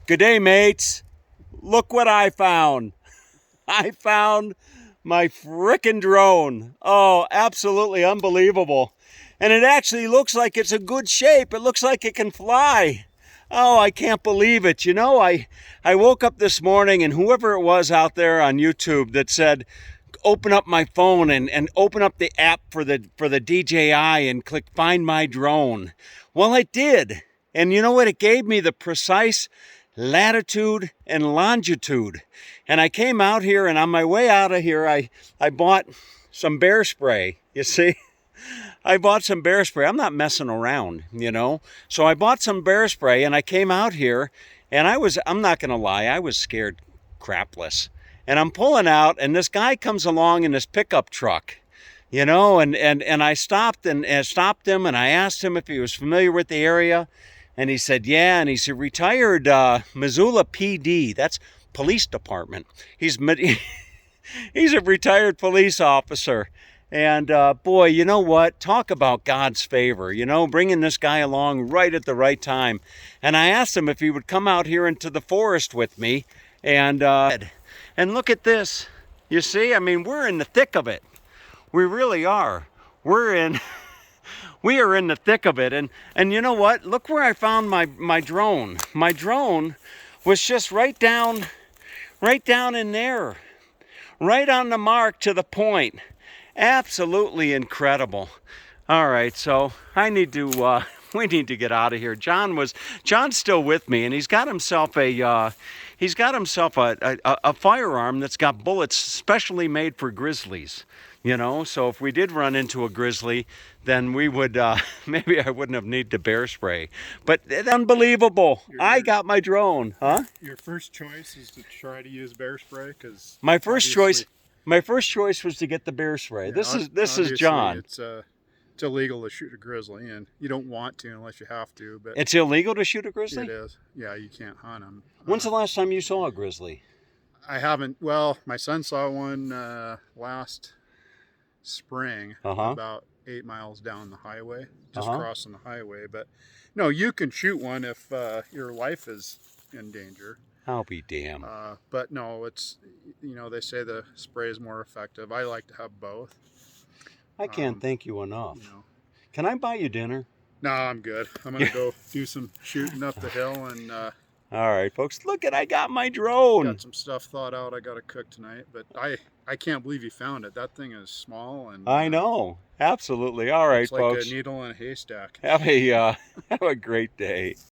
Good day, mates. Look what I found. I found my frickin' drone. Oh, absolutely unbelievable. And it actually looks like it's a good shape. It looks like it can fly. Oh, I can't believe it. You know, I woke up this morning and whoever it was out there on YouTube that said, open up my phone and open up the app for the DJI and click find my drone. Well, I did. And you know what? It gave me the precise latitude and longitude. And I came out here, and on my way out of here, I bought some bear spray. You see? I bought some bear spray. I'm not messing around, you know? So I bought some bear spray, and I came out here, and I'm not going to lie, I was scared crapless. And I'm pulling out, and this guy comes along in this pickup truck, you know, and I stopped and stopped him, and I asked him if he was familiar with the area. And he said, yeah, and he's a retired Missoula PD. That's police department. He's a retired police officer. And boy, you know what? Talk about God's favor, you know, bringing this guy along right at the right time. And I asked him if he would come out here into the forest with me. And look at this. You see, I mean, we're in the thick of it. We really are. We are in the thick of it. And you know what? Look where I found my drone. My drone was just right down in there. Right on the mark to the point. Absolutely incredible. All right, so we need to get out of here. John's still with me, and he's got himself a firearm that's got bullets specially made for grizzlies. You know, so if we did run into a grizzly, then we would, maybe I wouldn't have needed the bear spray. But it's unbelievable. I got my drone, huh? Your first choice is to try to use bear spray, because My first choice was to get the bear spray. Yeah, This is John. It's illegal to shoot a grizzly, and you don't want to unless you have to. But It's illegal to shoot a grizzly? it is. Yeah, you can't hunt them. When's the last time you saw a grizzly? I haven't. Well, my son saw one last spring, about 8 miles down the highway, just crossing the highway. But no, you can shoot one if your life is in danger. I'll be damned. But no, it's, you know, they say the spray is more effective. I like to have both. I can't thank you enough. You know. Can I buy you dinner? No, I'm good. I'm gonna go do some shooting up the hill, and all right, folks. Look I got my drone. got some stuff thought out. I gotta cook tonight, but I can't believe you found it. That thing is small, and I know, absolutely. All right, it's like folks. a needle in a haystack. Have a great day.